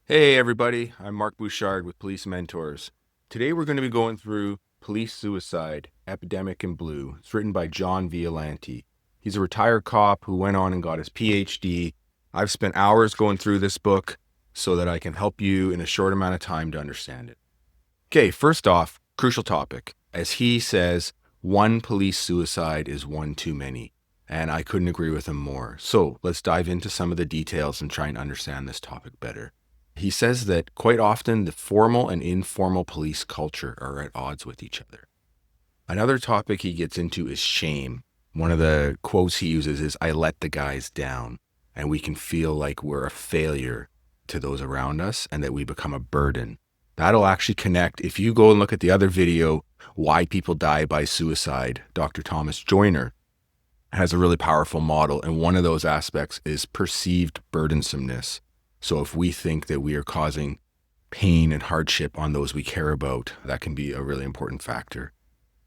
Hey everybody, I'm Mark Bouchard with Police Mentors. Today we're going to be going through Police Suicide, Epidemic in Blue. It's written by John Violanti. He's a retired cop who went on and got his PhD. I've spent hours going through this book so that I can help you in a short amount of time to understand it. Okay, first off, crucial topic. As he says, one police suicide is one too many. And I couldn't agree with him more. So let's dive into some of the details and try and understand this topic better. He says that quite often the formal and informal police culture are at odds with each other. Another topic he gets into is shame. One of the quotes he uses is, "I let the guys down," and we can feel like we're a failure to those around us and that we become a burden. That'll actually connect. If you go and look at the other video, Why People Die by Suicide, Dr. Thomas Joyner has a really powerful model, and one of those aspects is perceived burdensomeness. So if we think that we are causing pain and hardship on those we care about, that can be a really important factor.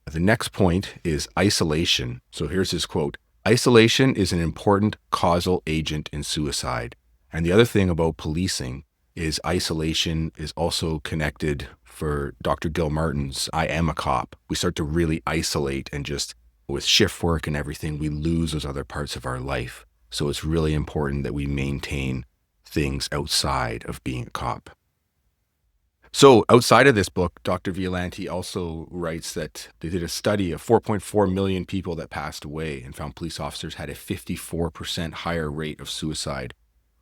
The next point is isolation. So here's his quote: "Isolation is an important causal agent in suicide." And the other thing about policing is isolation is also connected for Dr. Gil Martin's I Am a Cop. We start to really isolate, and just with shift work and everything, we lose those other parts of our life. So it's really important that we maintain things outside of being a cop. So outside of this book, Dr. Violanti also writes that they did a study of 4.4 million people that passed away and found police officers had a 54% higher rate of suicide,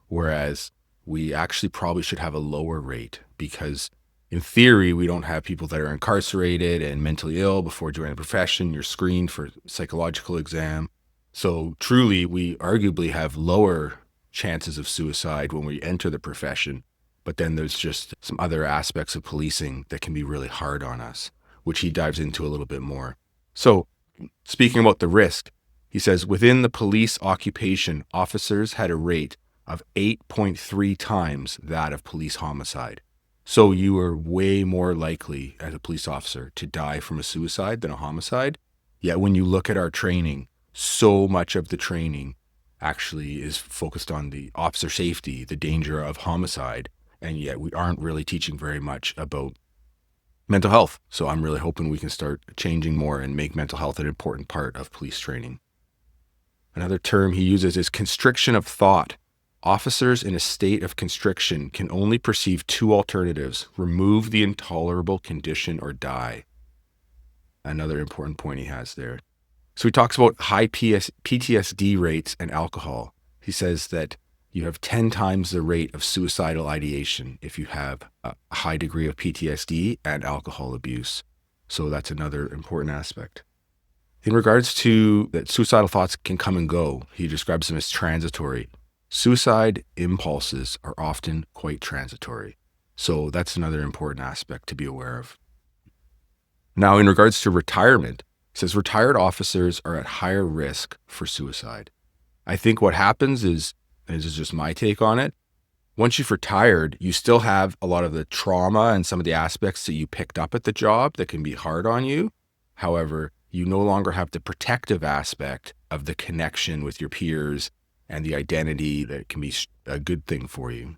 whereas we actually probably should have a lower rate, because in theory, we don't have people that are incarcerated and mentally ill before joining the profession. You're screened for psychological exam. So truly, we arguably have lower chances of suicide when we enter the profession. But then there's just some other aspects of policing that can be really hard on us, which he dives into a little bit more. So speaking about the risk, he says, within the police occupation, officers had a rate of 8.3 times that of police homicide. So you are way more likely as a police officer to die from a suicide than a homicide. Yet when you look at our training, so much of the training actually is focused on the officer safety, the danger of homicide, and yet we aren't really teaching very much about mental health. So I'm really hoping we can start changing more and make mental health an important part of police training. Another term he uses is constriction of thought. Officers in a state of constriction can only perceive two alternatives: remove the intolerable condition or die. Another important point he has there. So he talks about high PTSD rates and alcohol. He says that you have 10 times the rate of suicidal ideation if you have a high degree of PTSD and alcohol abuse. So that's another important aspect. In regards to that suicidal thoughts can come and go, he describes them as transitory. Suicide impulses are often quite transitory. So that's another important aspect to be aware of. Now, in regards to retirement, it says retired officers are at higher risk for suicide. I think what happens is, and this is just my take on it, once you've retired, you still have a lot of the trauma and some of the aspects that you picked up at the job that can be hard on you. However, you no longer have the protective aspect of the connection with your peers and the identity that can be a good thing for you.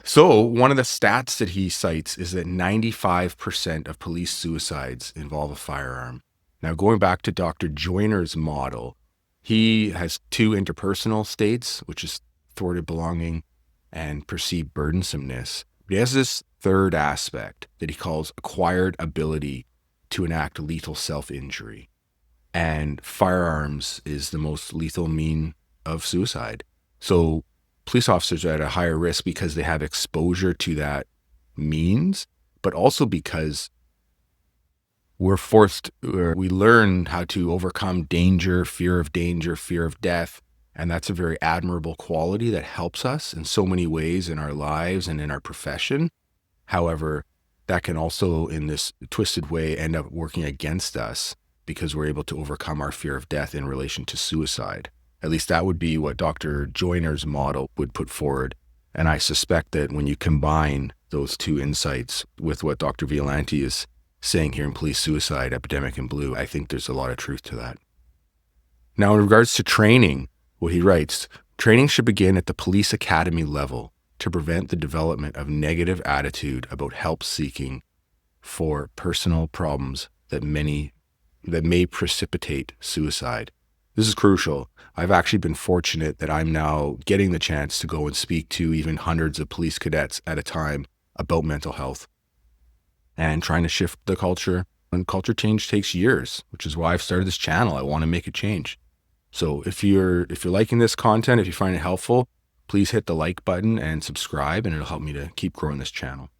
So one of the stats that he cites is that 95% of police suicides involve a firearm. Now, going back to Dr. Joyner's model, he has two interpersonal states, which is thwarted belonging and perceived burdensomeness. But he has this third aspect that he calls acquired ability to enact lethal self-injury. And firearms is the most lethal mean of suicide. So police officers are at a higher risk because they have exposure to that means, but also because we learn how to overcome danger, fear of death. And that's a very admirable quality that helps us in so many ways in our lives and in our profession. However, that can also, in this twisted way, end up working against us because we're able to overcome our fear of death in relation to suicide. At least that would be what Dr. Joyner's model would put forward. And I suspect that when you combine those two insights with what Dr. Violanti is saying here in Police Suicide, Epidemic in Blue, I think there's a lot of truth to that. Now, in regards to training, what he writes, training should begin at the police academy level to prevent the development of negative attitude about help seeking for personal problems that may precipitate suicide. This is crucial. I've actually been fortunate that I'm now getting the chance to go and speak to even hundreds of police cadets at a time about mental health and trying to shift the culture. And culture change takes years, which is why I've started this channel. I want to make a change. So if you're liking this content, if you find it helpful, please hit the like button and subscribe, and it'll help me to keep growing this channel.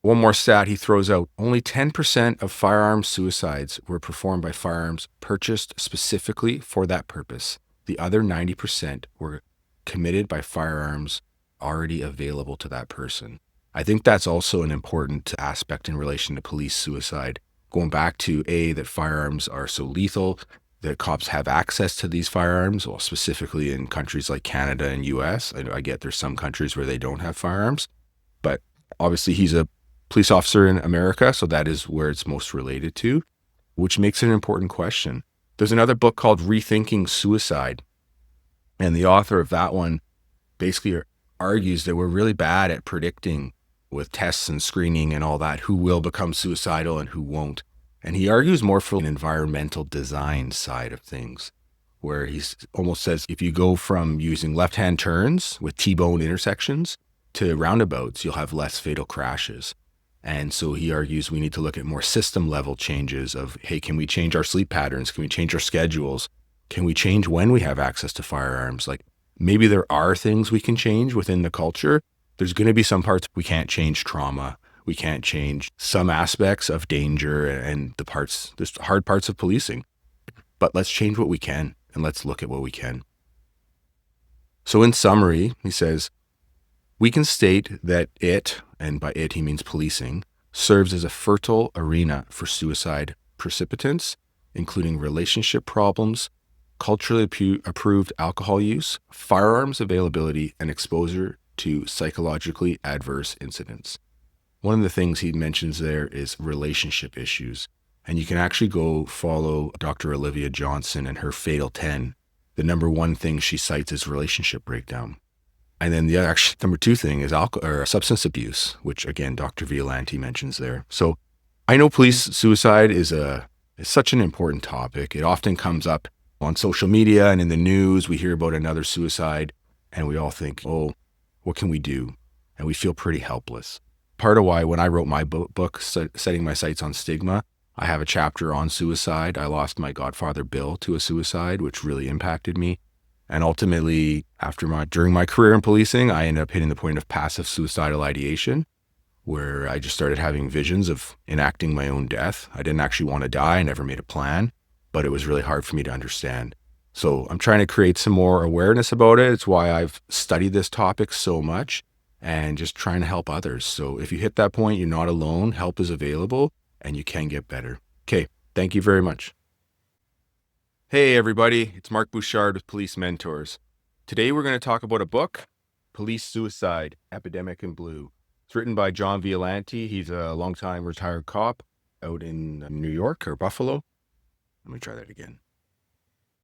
One more stat he throws out: only 10% of firearms suicides were performed by firearms purchased specifically for that purpose. The other 90% were committed by firearms already available to that person. I think that's also an important aspect in relation to police suicide. Going back to that firearms are so lethal, that cops have access to these firearms, well, specifically in countries like Canada and US. I get there's some countries where they don't have firearms, but obviously he's a police officer in America, so that is where it's most related to, which makes it an important question. There's another book called Rethinking Suicide, and the author of that one basically argues that we're really bad at predicting with tests and screening and all that who will become suicidal and who won't. And he argues more for an environmental design side of things, where he almost says if you go from using left-hand turns with T-bone intersections to roundabouts, you'll have less fatal crashes. And so he argues we need to look at more system level changes of, hey, can we change our sleep patterns? Can we change our schedules? Can we change when we have access to firearms? Like maybe there are things we can change within the culture. There's going to be some parts we can't change: trauma. We can't change some aspects of danger and there's hard parts of policing, but let's change what we can and let's look at what we can. So in summary, he says, we can state that it, and by it he means policing, serves as a fertile arena for suicide precipitants, including relationship problems, culturally approved alcohol use, firearms availability, and exposure to psychologically adverse incidents. One of the things he mentions there is relationship issues. And you can actually go follow Dr. Olivia Johnson and her Fatal 10. The number one thing she cites is relationship breakdown. And then the number two thing is substance abuse, which again, Dr. Violanti mentions there. So I know police suicide is such an important topic. It often comes up on social media and in the news. We hear about another suicide and we all think, oh, what can we do? And we feel pretty helpless. Part of why when I wrote my book, Setting My Sights on Stigma, I have a chapter on suicide. I lost my godfather, Bill, to a suicide, which really impacted me. And ultimately, during my career in policing, I ended up hitting the point of passive suicidal ideation, where I just started having visions of enacting my own death. I didn't actually want to die. I never made a plan, but it was really hard for me to understand. So I'm trying to create some more awareness about it. It's why I've studied this topic so much and just trying to help others. So if you hit that point, you're not alone. Help is available and you can get better. Okay, thank you very much. Hey everybody, it's Mark Bouchard with Police Mentors. Today we're going to talk about a book, Police Suicide, Epidemic in Blue. It's written by John Violanti. He's a longtime retired cop out in New York or Buffalo. Let me try that again.